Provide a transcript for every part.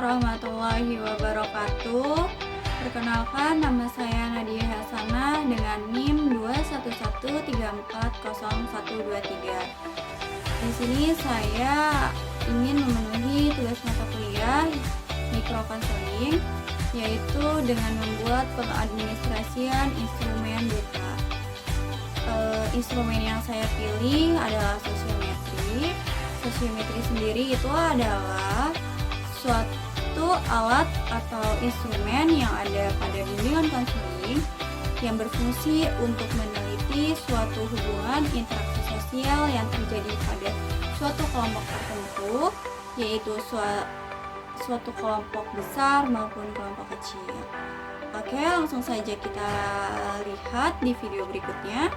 warahmatullahi wabarakatuh. Perkenalkan, nama saya Nadia Hasanah dengan NIM 211340123. Di sini saya ingin memenuhi tugas mata kuliah mikrokonseling, yaitu dengan membuat pengadministrasian instrumen data. Instrumen yang saya pilih adalah sosiometri. Sosiometri sendiri itu adalah suatu alat atau instrumen yang ada pada bimbingan konseling yang berfungsi untuk meneliti suatu hubungan interaksi sosial yang terjadi pada suatu kelompok tertentu, yaitu suatu kelompok besar maupun kelompok kecil. Oke, langsung saja kita lihat di video berikutnya.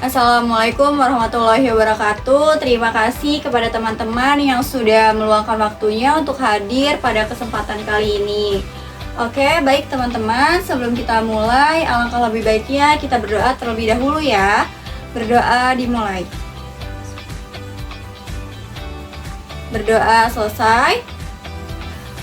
Assalamualaikum warahmatullahi wabarakatuh. Terima kasih kepada teman-teman yang sudah meluangkan waktunya untuk hadir pada kesempatan kali ini. Oke, baik teman-teman, sebelum kita mulai, alangkah lebih baiknya kita berdoa terlebih dahulu ya. Berdoa dimulai. Berdoa selesai.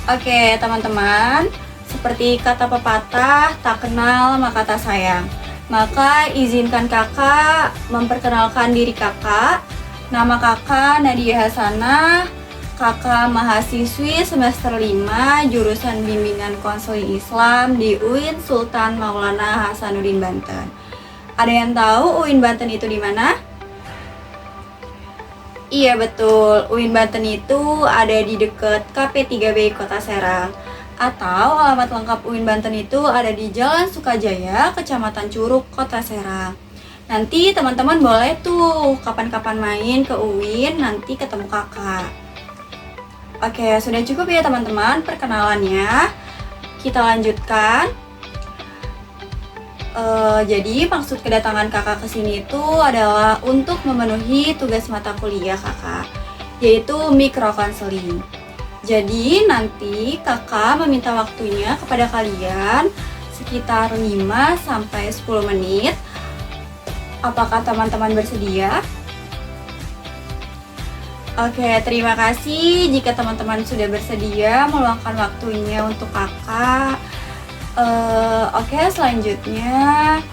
Oke teman-teman, seperti kata pepatah, tak kenal maka tak sayang. Maka izinkan kakak memperkenalkan diri kakak. Nama kakak Nadia Hasanah, kakak mahasiswi semester 5 jurusan bimbingan konseling Islam di UIN Sultan Maulana Hasanuddin Banten. Ada yang tahu UIN Banten itu di mana? Iya betul, UIN Banten itu ada di dekat KP3B Kota Serang. Atau alamat lengkap UIN Banten itu ada di Jalan Sukajaya, Kecamatan Curug, Kota Serang. Nanti teman-teman boleh tuh kapan-kapan main ke UIN, nanti ketemu kakak. Oke, sudah cukup ya teman-teman perkenalannya. Kita lanjutkan. Jadi maksud kedatangan kakak ke sini itu adalah untuk memenuhi tugas mata kuliah kakak, yaitu mikrokonseling. Jadi nanti kakak meminta waktunya kepada kalian sekitar 5-10 menit. Apakah teman-teman bersedia? Oke, terima kasih jika teman-teman sudah bersedia meluangkan waktunya untuk kakak. Oke, selanjutnya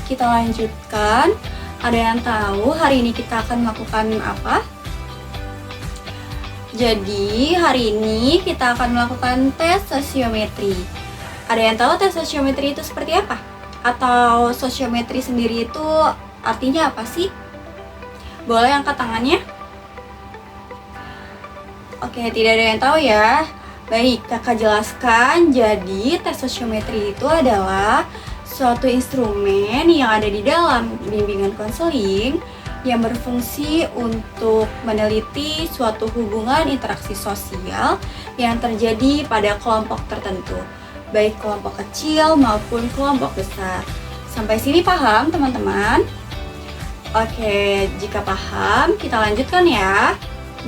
kita lanjutkan. Ada yang tahu hari ini kita akan melakukan apa? Jadi hari ini kita akan melakukan tes sosiometri. Ada yang tahu tes sosiometri itu seperti apa? Atau sosiometri sendiri itu artinya apa sih? Boleh angkat tangannya? Oke, tidak ada yang tahu ya. Baik, kakak jelaskan. Jadi tes sosiometri itu adalah suatu instrumen yang ada di dalam bimbingan konseling yang berfungsi untuk meneliti suatu hubungan interaksi sosial yang terjadi pada kelompok tertentu, baik kelompok kecil maupun kelompok besar. Sampai sini paham teman-teman? Oke, jika paham kita lanjutkan ya.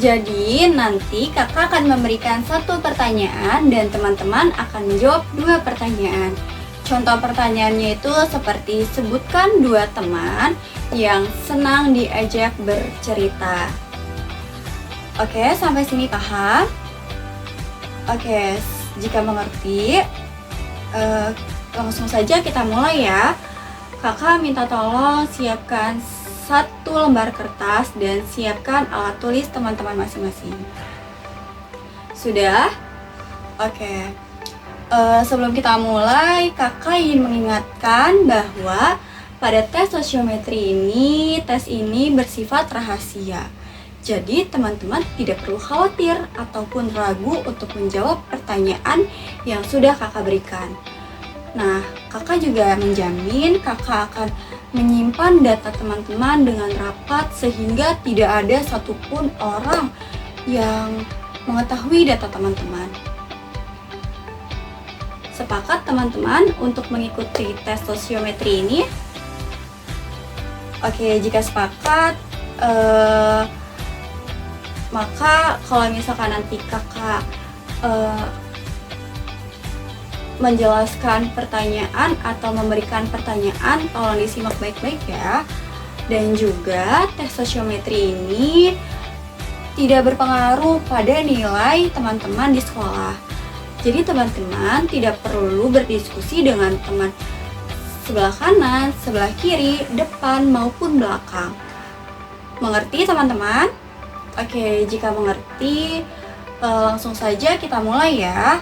Jadi nanti kakak akan memberikan satu pertanyaan dan teman-teman akan menjawab 2 pertanyaan. Contoh pertanyaannya itu seperti sebutkan 2 teman yang senang diajak bercerita. Oke, sampai sini paham? Oke, jika mengerti, langsung saja kita mulai ya. Kakak minta tolong siapkan 1 lembar kertas dan siapkan alat tulis teman-teman masing-masing. Sudah? Oke. Sebelum kita mulai, kakak ingin mengingatkan bahwa pada tes sosiometri ini, tes ini bersifat rahasia. Jadi teman-teman tidak perlu khawatir ataupun ragu untuk menjawab pertanyaan yang sudah kakak berikan. Nah, kakak juga menjamin kakak akan menyimpan data teman-teman dengan rapat sehingga tidak ada satupun orang yang mengetahui data teman-teman. Sepakat teman-teman untuk mengikuti tes sosiometri ini? Oke, jika sepakat, maka kalau misalkan nanti kakak menjelaskan pertanyaan atau memberikan pertanyaan, tolong disimak baik-baik ya. Dan juga tes sosiometri ini tidak berpengaruh pada nilai teman-teman di sekolah. Jadi teman-teman tidak perlu berdiskusi dengan teman sebelah kanan, sebelah kiri, depan maupun belakang. Mengerti teman-teman? Oke, jika mengerti, langsung saja kita mulai ya.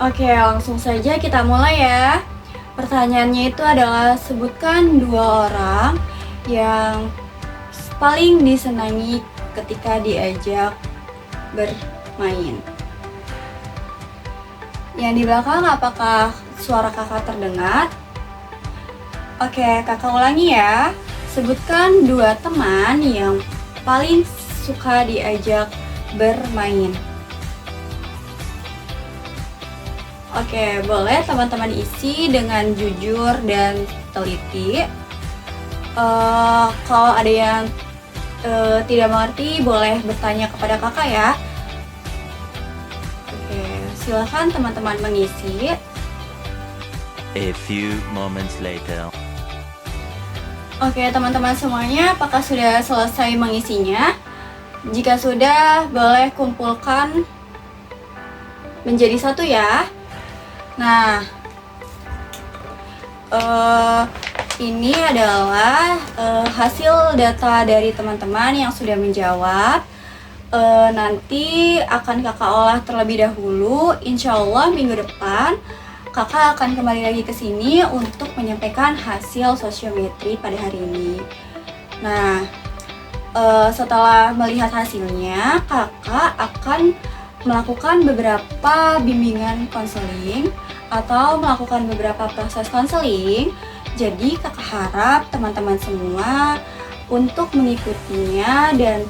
Oke, langsung saja kita mulai ya. Pertanyaannya itu adalah sebutkan 2 orang yang paling disenangi ketika diajak bermain. Yang di belakang apakah suara kakak terdengar? Oke, kakak ulangi ya. Sebutkan 2 teman yang paling suka diajak bermain. Oke, boleh teman-teman isi dengan jujur dan teliti. Kalau ada yang tidak mengerti, boleh bertanya kepada kakak ya. Oke, silakan teman-teman mengisi. A few moments later. Oke, teman-teman semuanya, apakah sudah selesai mengisinya? Jika sudah, boleh kumpulkan menjadi 1 ya. Nah, ini adalah hasil data dari teman-teman yang sudah menjawab. Nanti akan kakak olah terlebih dahulu. Insya Allah minggu depan kakak akan kembali lagi ke sini untuk menyampaikan hasil sosiometri pada hari ini. Nah, setelah melihat hasilnya, kakak akan melakukan beberapa bimbingan konseling atau melakukan beberapa proses konseling. Jadi kakak harap teman-teman semua untuk mengikutinya dan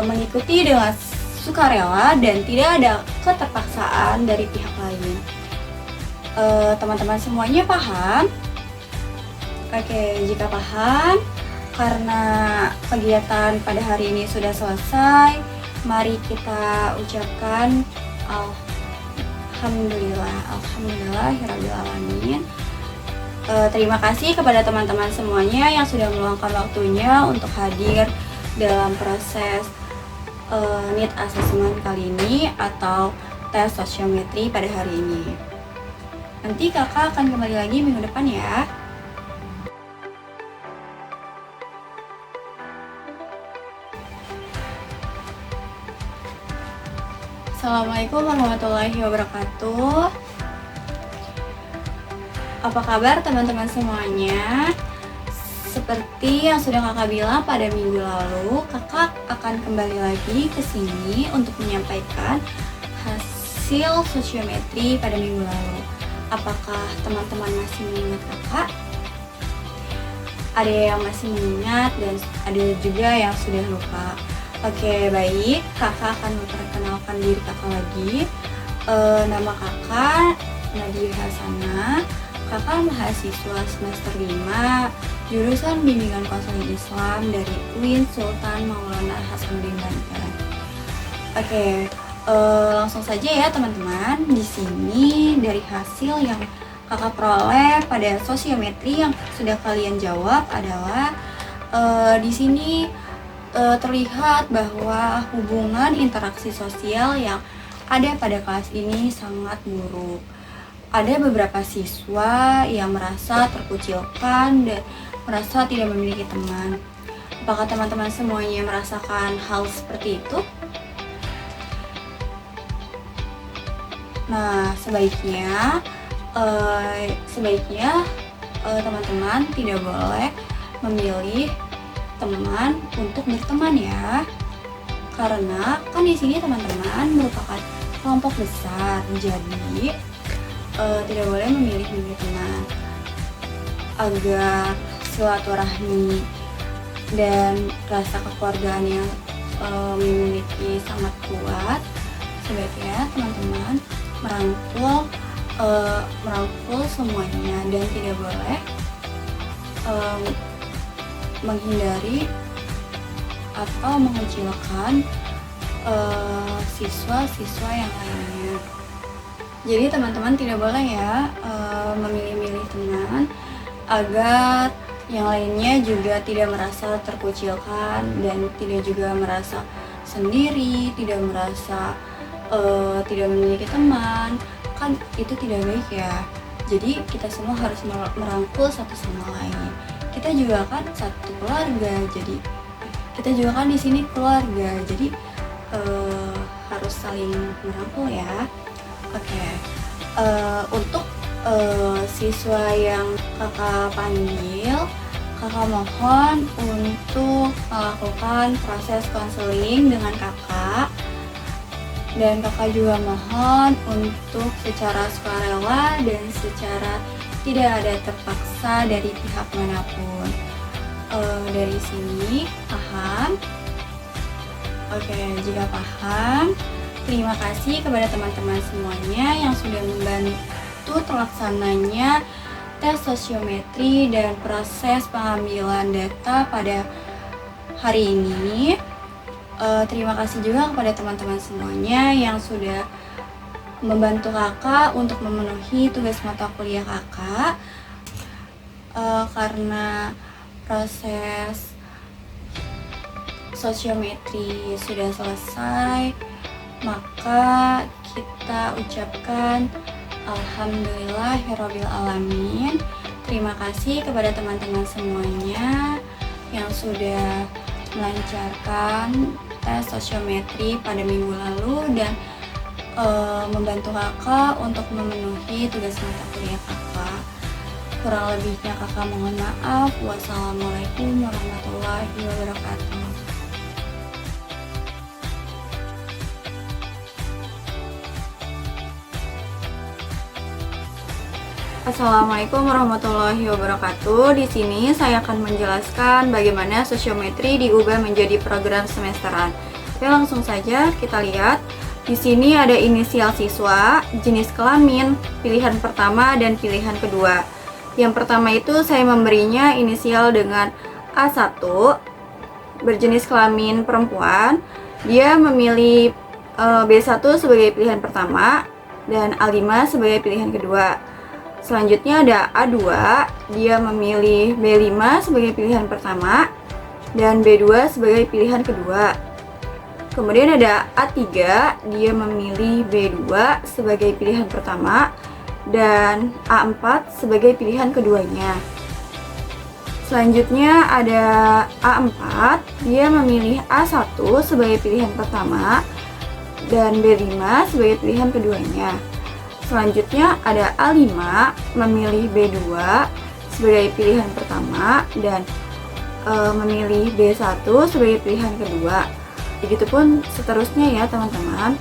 mengikuti dengan sukarela dan tidak ada keterpaksaan dari pihak lain. Teman-teman semuanya paham? Oke, jika paham, karena kegiatan pada hari ini sudah selesai, mari kita ucapkan alhamdulillahirabbil alamin. Terima kasih kepada teman-teman semuanya yang sudah meluangkan waktunya untuk hadir dalam proses need assessment kali ini atau tes sosiometri pada hari ini. Nanti kakak akan kembali lagi minggu depan ya. Assalamualaikum warahmatullahi wabarakatuh. Apa kabar teman-teman semuanya? Seperti yang sudah kakak bilang pada minggu lalu, kakak akan kembali lagi ke sini untuk menyampaikan hasil sosiometri pada minggu lalu. Apakah teman-teman masih mengingat kakak? Ada yang masih mengingat dan ada juga yang sudah lupa. Oke, baik. Kakak akan memperkenalkan diri kakak lagi. Nama kakak Nadia Hasanah. Kakak mahasiswa semester 5 jurusan bimbingan konseling Islam dari UIN Sultan Maulana Hasanuddin Banten. Oke, langsung saja ya teman-teman. Di sini dari hasil yang kakak peroleh pada sosiometri yang sudah kalian jawab adalah di sini terlihat bahwa hubungan interaksi sosial yang ada pada kelas ini sangat buruk. Ada beberapa siswa yang merasa terkucilkan dan merasa tidak memiliki teman. Apakah teman-teman semuanya merasakan hal seperti itu? Nah, sebaiknya teman-teman tidak boleh memilih teman untuk berteman ya. Karena kan di sini teman-teman merupakan kelompok besar, jadi tidak boleh memilih teman agar silaturahmi dan rasa kekeluargaan yang memiliki sangat kuat. Sebaiknya teman-teman merangkul semuanya dan tidak boleh menghindari atau mengecilkan siswa-siswa yang lainnya. Jadi teman-teman tidak boleh ya memilih-milih teman agar yang lainnya juga tidak merasa terkucilkan dan tidak juga merasa sendiri, tidak merasa tidak memiliki teman. Kan itu tidak baik ya. Jadi kita semua harus merangkul satu sama lain. Kita juga kan satu keluarga, jadi kita juga kan di sini keluarga, jadi harus saling merangkul ya. Oke. Untuk siswa yang kakak panggil, kakak mohon untuk melakukan proses konseling dengan kakak. Dan kakak juga mohon untuk secara sukarela dan secara tidak ada terpaksa dari pihak manapun. Dari sini paham? Oke, jika paham, terima kasih kepada teman-teman semuanya yang sudah membantu terlaksananya tes sosiometri dan proses pengambilan data pada hari ini. Terima kasih juga kepada teman-teman semuanya yang sudah membantu kakak untuk memenuhi tugas mata kuliah kakak. Karena proses sosiometri sudah selesai, maka kita ucapkan alhamdulillahirabbil alamin. Terima kasih kepada teman-teman semuanya yang sudah melancarkan tes sosiometri pada minggu lalu dan membantu kakak untuk memenuhi tugas mata kuliah kakak. Kurang lebihnya kakak mohon maaf. Wassalamualaikum warahmatullahi wabarakatuh. Assalamualaikum warahmatullahi wabarakatuh. Di sini saya akan menjelaskan bagaimana sosiometri diubah menjadi program semesteran. Oke, langsung saja kita lihat. Di sini ada inisial siswa, jenis kelamin, pilihan pertama dan pilihan kedua. Yang pertama itu saya memberinya inisial dengan A1, berjenis kelamin perempuan. Dia memilih B1 sebagai pilihan pertama dan A5 sebagai pilihan kedua. Selanjutnya ada A2, dia memilih B5 sebagai pilihan pertama dan B2 sebagai pilihan kedua. Kemudian ada A3, dia memilih B2 sebagai pilihan pertama dan A4 sebagai pilihan keduanya. Selanjutnya ada A4, dia memilih A1 sebagai pilihan pertama dan B5 sebagai pilihan keduanya. Selanjutnya ada A5, memilih B2 sebagai pilihan pertama dan memilih B1 sebagai pilihan kedua. Begitupun seterusnya ya teman-teman.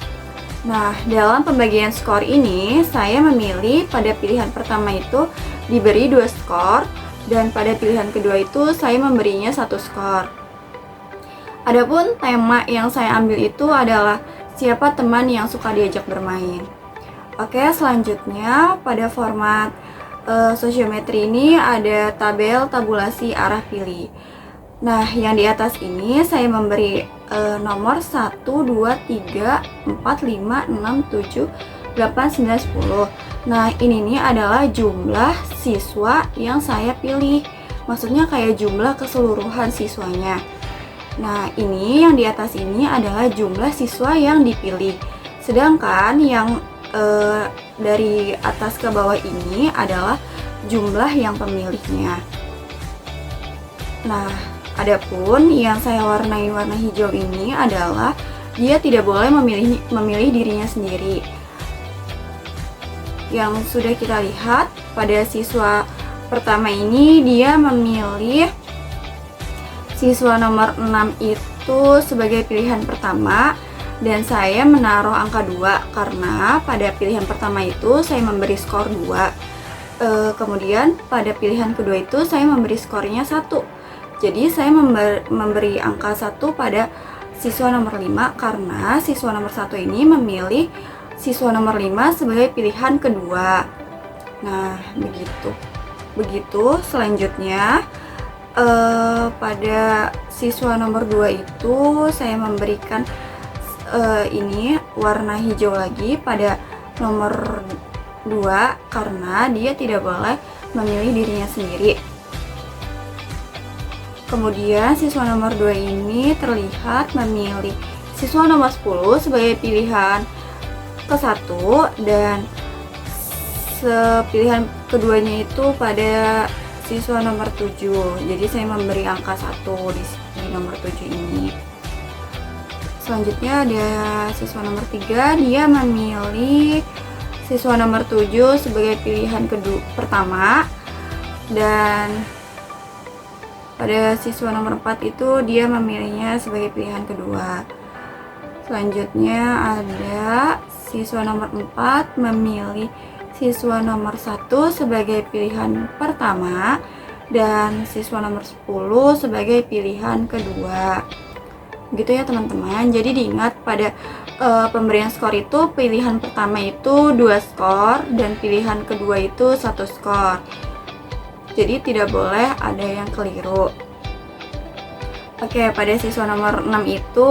Nah, dalam pembagian skor ini saya memilih pada pilihan pertama itu diberi 2 skor dan pada pilihan kedua itu saya memberinya 1 skor. Adapun tema yang saya ambil itu adalah siapa teman yang suka diajak bermain. Oke, selanjutnya pada format sosiometri ini ada tabel tabulasi arah pilih. Nah, yang di atas ini saya memberi nomor 1, 2, 3, 4, 5, 6, 7, 8, 9, 10. Nah, ini nih adalah jumlah siswa yang saya pilih. Maksudnya kayak jumlah keseluruhan siswanya. Nah, ini yang di atas ini adalah jumlah siswa yang dipilih. Sedangkan yang dari atas ke bawah ini adalah jumlah yang pemilihnya. Nah, adapun yang saya warnai warna hijau ini adalah dia tidak boleh memilih dirinya sendiri. Yang sudah kita lihat pada siswa pertama ini dia memilih siswa nomor 6 itu sebagai pilihan pertama. Dan saya menaruh angka 2 karena pada pilihan pertama itu saya memberi skor 2. Kemudian pada pilihan kedua itu saya memberi skornya 1. Jadi saya memberi angka 1 pada siswa nomor 5 karena siswa nomor 1 ini memilih siswa nomor 5 sebagai pilihan kedua. Nah, begitu. Selanjutnya pada siswa nomor 2 itu saya memberikan ini warna hijau lagi pada nomor 2 karena dia tidak boleh memilih dirinya sendiri. Kemudian siswa nomor 2 ini terlihat memilih siswa nomor 10 sebagai pilihan ke-1 dan pilihan keduanya itu pada siswa nomor 7. Jadi saya memberi angka 1 di nomor 7 ini. Selanjutnya ada siswa nomor 3, dia memilih siswa nomor 7 sebagai pilihan pertama, dan pada siswa nomor 4 itu dia memilihnya sebagai pilihan kedua. Selanjutnya ada siswa nomor 4 memilih siswa nomor 1 sebagai pilihan pertama dan siswa nomor 10 sebagai pilihan kedua. Gitu ya teman-teman. Jadi diingat pada pemberian skor itu pilihan pertama itu 2 skor dan pilihan kedua itu 1 skor. Jadi tidak boleh ada yang keliru. Oke, pada siswa nomor 6 itu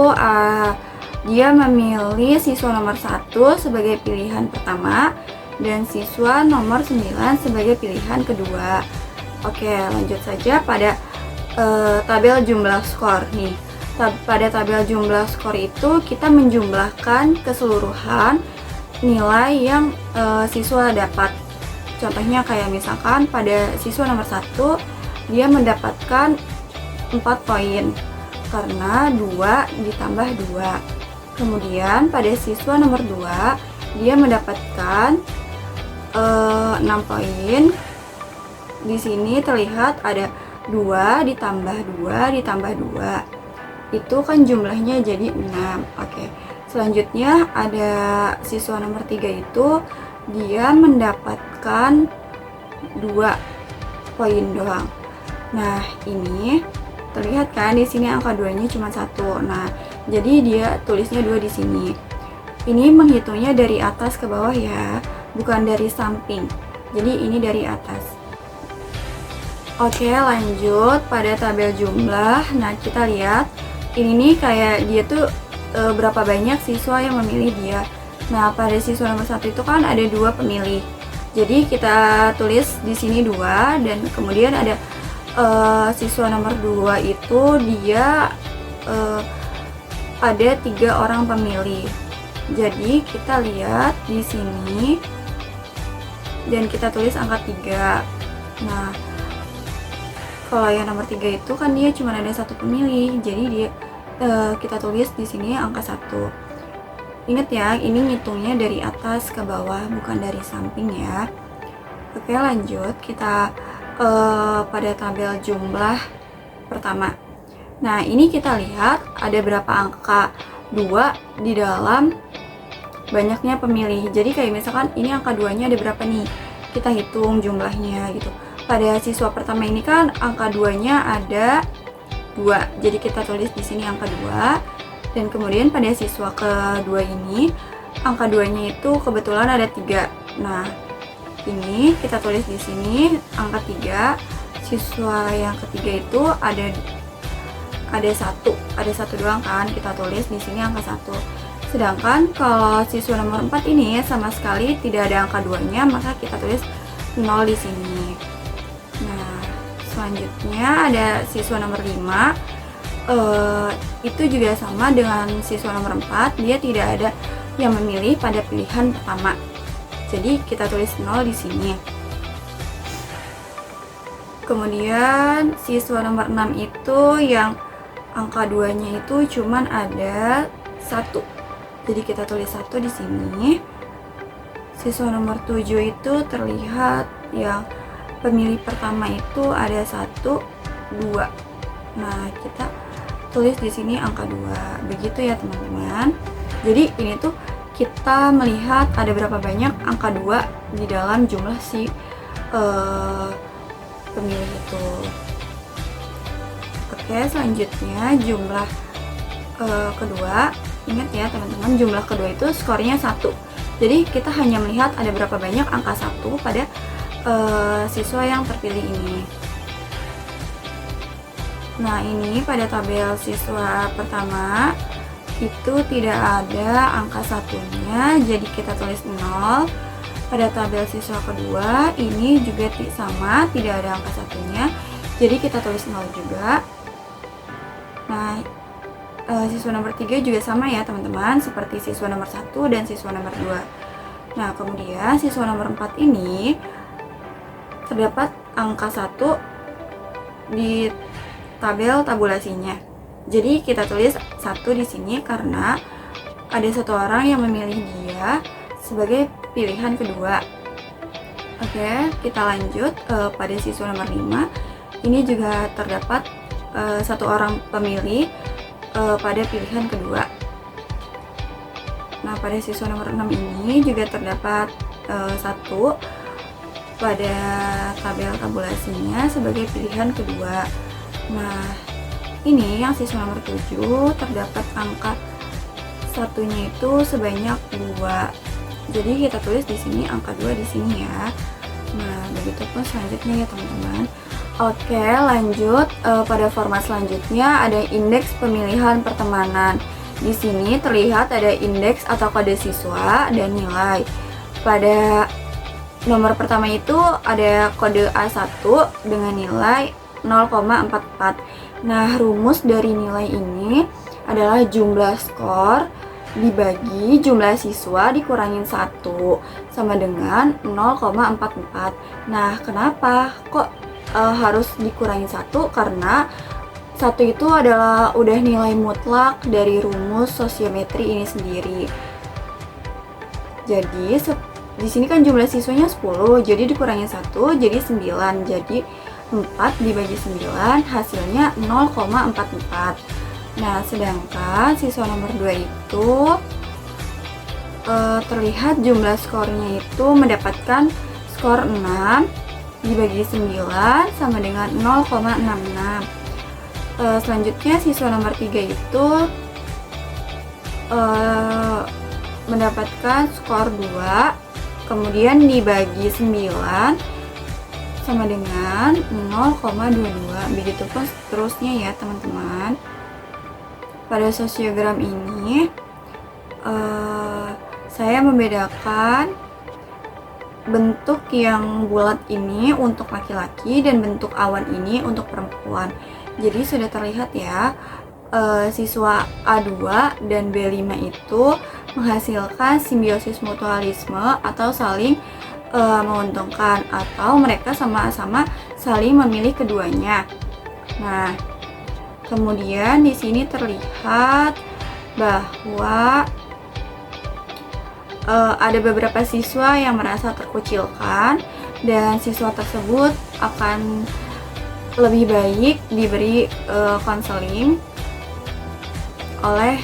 dia memilih siswa nomor 1 sebagai pilihan pertama dan siswa nomor 9 sebagai pilihan kedua. Oke, lanjut saja pada tabel jumlah skor nih. Pada tabel jumlah skor itu kita menjumlahkan keseluruhan nilai yang siswa dapat. Contohnya kayak misalkan pada siswa nomor 1 dia mendapatkan 4 poin karena 2 ditambah 2. Kemudian pada siswa nomor 2 dia mendapatkan 6 poin. Di sini terlihat ada 2 ditambah 2 ditambah 2. Itu kan jumlahnya jadi 6. Oke. Selanjutnya ada siswa nomor 3 itu dia mendapatkan 2 poin doang. Nah, ini terlihat kan di sini angka 2-nya cuma 1. Nah, jadi dia tulisnya 2 di sini. Ini menghitungnya dari atas ke bawah ya, bukan dari samping. Jadi ini dari atas. Oke, lanjut pada tabel jumlah. Nah, kita lihat ini nih kayak dia tuh berapa banyak siswa yang memilih dia. Nah, pada siswa nomor 1 itu kan ada 2 pemilih. Jadi kita tulis di sini 2 dan kemudian ada siswa nomor 2 itu dia ada 3 orang pemilih. Jadi kita lihat di sini dan kita tulis angka 3. Nah, kalau yang nomor 3 itu kan dia cuma ada 1 pemilih. Jadi dia kita tulis di sini angka 1. Ingat ya, ini ngitungnya dari atas ke bawah, bukan dari samping ya. Oke, lanjut kita pada tabel jumlah pertama. Nah, ini kita lihat ada berapa angka 2 di dalam banyaknya pemilih. Jadi kayak misalkan ini angka 2-nya ada berapa nih? Kita hitung jumlahnya gitu. Pada siswa pertama ini kan angka 2-nya ada 2. Jadi kita tulis di sini angka 2. Dan kemudian pada siswa kedua ini angka 2-nya itu kebetulan ada 3. Nah, ini kita tulis di sini angka 3. Siswa yang ketiga itu ada 1 doang kan, kita tulis di sini angka 1. Sedangkan kalau siswa nomor 4 ini sama sekali tidak ada angka 2-nya, maka kita tulis 0 di sini. Nah, selanjutnya ada siswa nomor 5. Itu juga sama dengan siswa nomor 4, dia tidak ada yang memilih pada pilihan pertama. Jadi kita tulis 0 di sini. Kemudian siswa nomor 6 itu yang angka 2-nya itu cuman ada 1. Jadi kita tulis 1 di sini. Siswa nomor 7 itu terlihat yang pemilih pertama itu ada 1, 2. Nah, kita tulis di sini angka 2. Begitu ya, teman-teman. Jadi ini tuh kita melihat ada berapa banyak angka 2 di dalam jumlah si pemilih itu. Oke, selanjutnya jumlah kedua. Ingat ya, teman-teman, jumlah kedua itu skornya 1. Jadi kita hanya melihat ada berapa banyak angka 1 pada siswa yang terpilih ini. Nah, ini pada tabel siswa pertama itu tidak ada angka satunya, jadi kita tulis 0. Pada tabel siswa kedua ini juga sama, tidak ada angka satunya, jadi kita tulis 0 juga. Nah, siswa nomor 3 juga sama ya teman-teman, seperti siswa nomor 1 dan siswa nomor 2. Nah, kemudian siswa nomor 4 ini terdapat angka 1 di tabel tabulasinya. Jadi kita tulis 1 di sini karena ada satu orang yang memilih dia sebagai pilihan kedua. Oke, kita lanjut pada siswa nomor 5. Ini juga terdapat satu orang pemilih pada pilihan kedua. Nah, pada siswa nomor 6 ini juga terdapat 1 pada tabel tabulasinya sebagai pilihan kedua. Nah, ini yang siswa nomor 7 terdapat angka satunya itu sebanyak 2. Jadi kita tulis di sini angka 2 di sini ya. Nah, begitu pun selanjutnya ya teman-teman. Oke, lanjut pada format selanjutnya ada indeks pemilihan pertemanan. Di sini terlihat ada indeks atau kode siswa dan nilai. Pada nomor pertama itu ada kode A1 dengan nilai 0,44. Nah, rumus dari nilai ini adalah jumlah skor dibagi jumlah siswa dikurangin 1 sama dengan 0,44. Nah, kenapa kok harus dikurangin 1? Karena 1 itu adalah udah nilai mutlak dari rumus sosiometri ini sendiri. Jadi di sini kan jumlah siswanya 10, jadi dikurangin 1 jadi 9. Jadi 4 dibagi 9 hasilnya 0,44. Nah, sedangkan siswa nomor 2 itu terlihat jumlah skornya itu mendapatkan skor 6 dibagi 9 sama dengan 0,66. Selanjutnya siswa nomor 3 itu mendapatkan skor 2 kemudian dibagi 9 sama dengan 0,22. Begitupun seterusnya ya teman-teman. Pada sosiogram ini saya membedakan bentuk yang bulat ini untuk laki-laki dan bentuk awan ini untuk perempuan. Jadi sudah terlihat ya, siswa A2 dan B5 itu menghasilkan simbiosis mutualisme atau saling menguntungkan, atau mereka sama-sama saling memilih keduanya. Nah, kemudian di sini terlihat bahwa ada beberapa siswa yang merasa terkucilkan dan siswa tersebut akan lebih baik diberi konseling oleh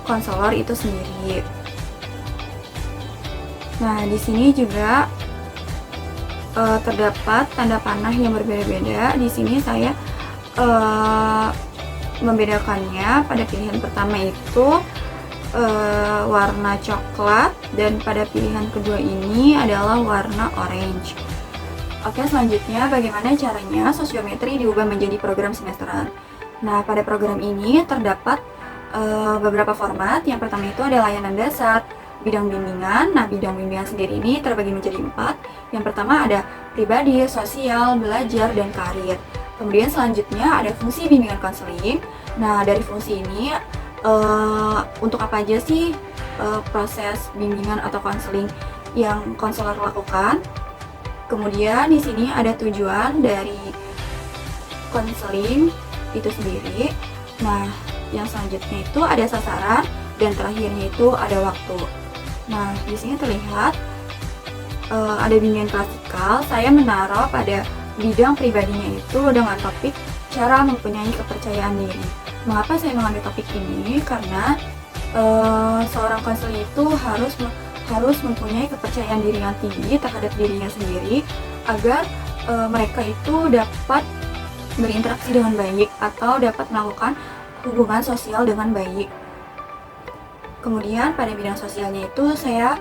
konselor itu sendiri. Nah, di sini juga terdapat tanda panah yang berbeda-beda. Di sini saya membedakannya. Pada pilihan pertama itu warna coklat dan pada pilihan kedua ini adalah warna orange. Oke, selanjutnya bagaimana caranya sosiometri diubah menjadi program semesteran. Nah, pada program ini terdapat beberapa format. Yang pertama itu ada layanan dasar, bidang bimbingan. Nah, bidang bimbingan sendiri ini terbagi menjadi 4. Yang pertama ada pribadi, sosial, belajar, dan karir. Kemudian selanjutnya ada fungsi bimbingan konseling. Nah, dari fungsi ini untuk apa aja sih proses bimbingan atau konseling yang konselor lakukan? Kemudian di sini ada tujuan dari konseling itu sendiri. Nah, yang selanjutnya itu ada sasaran dan terakhirnya itu ada waktu. Nah, di sini terlihat ada bimbingan klasikal. Saya menaruh pada bidang pribadinya itu dengan topik cara mempunyai kepercayaan diri. Mengapa saya mengambil topik ini? Karena seorang konselor itu harus mempunyai kepercayaan diri yang tinggi terhadap dirinya sendiri agar mereka itu dapat berinteraksi dengan baik atau dapat melakukan hubungan sosial dengan baik. Kemudian pada bidang sosialnya itu saya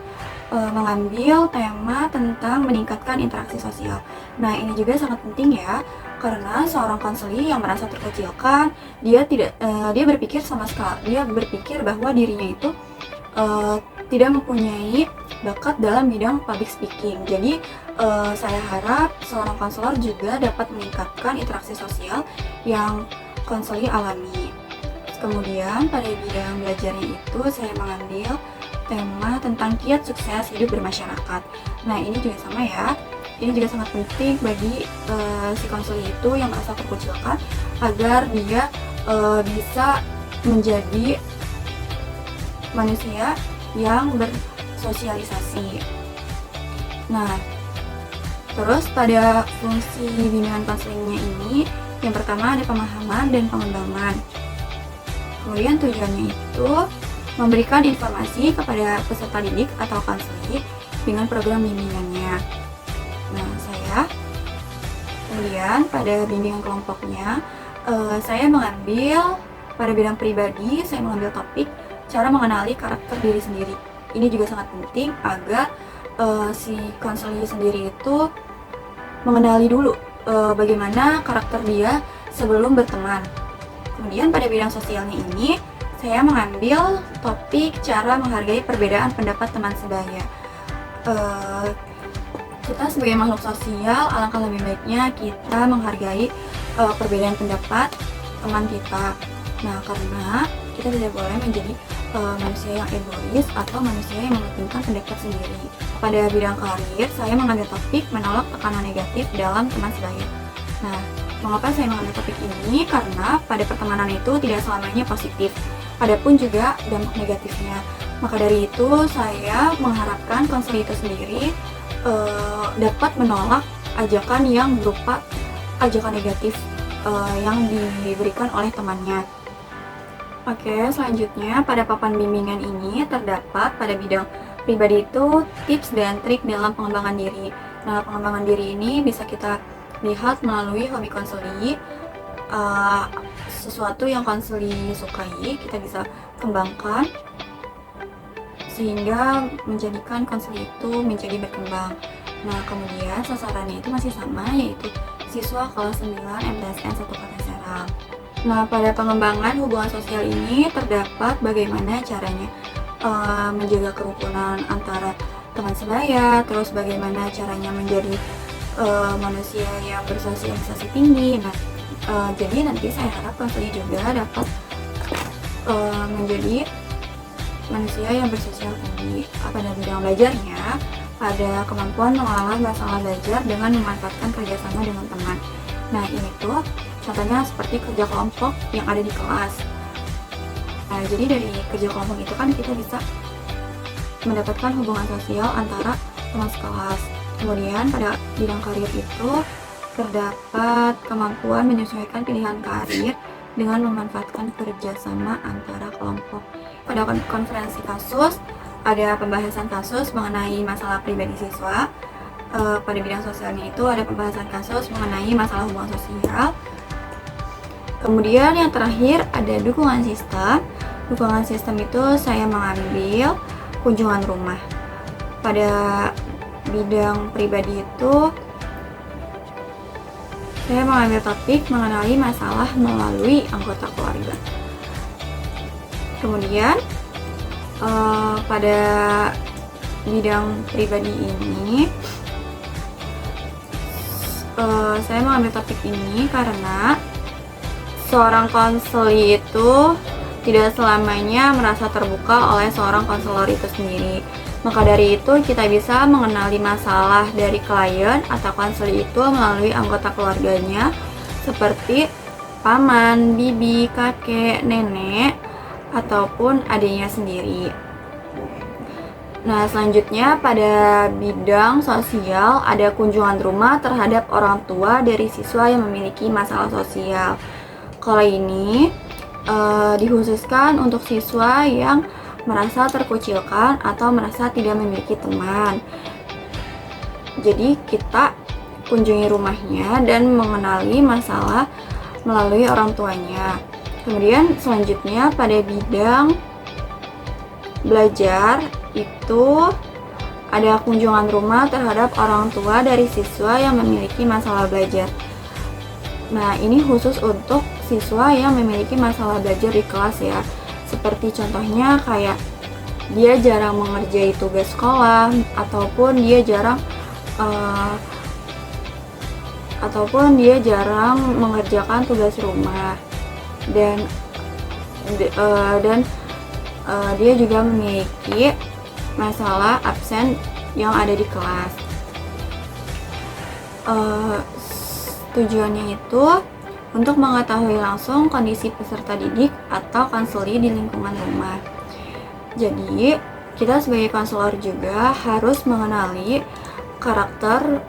mengambil tema tentang meningkatkan interaksi sosial. Nah, ini juga sangat penting ya, Karena seorang konseli yang merasa terkucilkan, dia berpikir bahwa dirinya itu tidak mempunyai bakat dalam bidang public speaking. Jadi saya harap seorang konselor juga dapat meningkatkan interaksi sosial yang konseli alami. Kemudian pada bidang belajarnya itu saya mengambil tema tentang kiat sukses hidup bermasyarakat. Nah, ini juga sama ya. Ini juga sangat penting bagi si konseli itu yang merasa terkucilkan agar dia bisa menjadi manusia yang bersosialisasi. Nah, terus pada fungsi bimbingan konselingnya ini, yang pertama ada pemahaman dan pengembangan. Kemudian tujuannya itu memberikan informasi kepada peserta didik atau konseli dengan program bimbingannya. Nah, kemudian pada bimbingan kelompoknya, saya mengambil pada bidang pribadi, saya mengambil topik cara mengenali karakter diri sendiri. Ini juga sangat penting agar si konseli sendiri itu mengenali dulu bagaimana karakter dia sebelum berteman. Kemudian pada bidang sosialnya ini, saya mengambil topik cara menghargai perbedaan pendapat teman sebaya. Kita sebagai makhluk sosial, alangkah lebih baiknya kita menghargai perbedaan pendapat teman kita. Nah, karena kita tidak boleh menjadi manusia yang egois atau manusia yang mementingkan pendapat sendiri. Pada bidang karir, saya mengambil topik menolak tekanan negatif dalam teman sebaya. Nah, mengapa saya mengambil topik ini? Karena pada pertemanan itu tidak selamanya positif, adapun juga dampak negatifnya. Maka dari itu, saya mengharapkan konseli itu sendiri dapat menolak ajakan yang berupa ajakan negatif yang diberikan oleh temannya. Oke, selanjutnya pada papan bimbingan ini terdapat pada bidang pribadi itu tips dan trik dalam pengembangan diri. Nah, pengembangan diri ini bisa kita lihat melalui hobi konseli, sesuatu yang konseli sukai kita bisa kembangkan sehingga menjadikan konseli itu menjadi berkembang. Nah, kemudian sasarannya itu masih sama, yaitu siswa kelas 9 MTSN 1 Kota Serang. Nah, pada pengembangan hubungan sosial ini terdapat bagaimana caranya menjaga kerukunan antara teman sebaya, terus bagaimana caranya menjadi manusia yang bersosialisasi tinggi. Nah, jadi nanti saya harap konseli juga dapat menjadi manusia yang bersosial tinggi. Pada bidang belajarnya, ada kemampuan mengolah masalah belajar dengan memanfaatkan kerjasama dengan teman. Nah, ini tuh contohnya seperti kerja kelompok yang ada di kelas. Nah, jadi dari kerja kelompok itu kan kita bisa mendapatkan hubungan sosial antara teman sekelas. Kemudian pada bidang karir itu terdapat kemampuan menyesuaikan pilihan karir dengan memanfaatkan kerjasama antara kelompok. Pada konferensi kasus, ada pembahasan kasus mengenai masalah pribadi siswa. Pada bidang sosialnya itu ada pembahasan kasus mengenai masalah hubungan sosial. Kemudian yang terakhir ada dukungan sistem. Dukungan sistem itu saya mengambil kunjungan rumah. Pada bidang pribadi itu saya mengambil topik mengenali masalah melalui anggota keluarga. Kemudian pada bidang pribadi ini saya mengambil topik ini karena seorang konseli itu tidak selamanya merasa terbuka oleh seorang konselor itu sendiri. Maka dari itu kita bisa mengenali masalah dari klien atau konseli itu melalui anggota keluarganya seperti paman, bibi, kakek, nenek, ataupun adiknya sendiri. Nah, selanjutnya pada bidang sosial ada kunjungan rumah terhadap orang tua dari siswa yang memiliki masalah sosial. Kalau ini dikhususkan untuk siswa yang merasa terkucilkan atau merasa tidak memiliki teman. Jadi kita kunjungi rumahnya dan mengenali masalah melalui orang tuanya. Kemudian selanjutnya pada bidang belajar itu ada kunjungan rumah terhadap orang tua dari siswa yang memiliki masalah belajar. Nah, ini khusus untuk siswa yang memiliki masalah belajar di kelas ya. Seperti contohnya kayak dia jarang mengerjai tugas sekolah ataupun dia jarang mengerjakan tugas rumah dan dia juga memiliki masalah absen yang ada di kelas. Tujuannya itu untuk mengetahui langsung kondisi peserta didik atau konseli di lingkungan rumah. Jadi, kita sebagai konselor juga harus mengenali karakter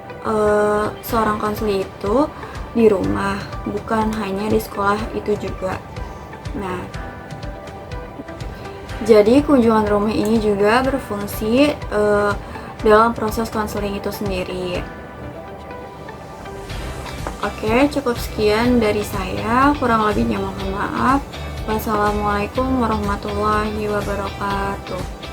seorang konseli itu di rumah, bukan hanya di sekolah itu juga. Nah, jadi kunjungan rumah ini juga berfungsi dalam proses konseling itu sendiri. Oke, cukup sekian dari saya. Kurang lebihnya mohon maaf. Wassalamualaikum warahmatullahi wabarakatuh.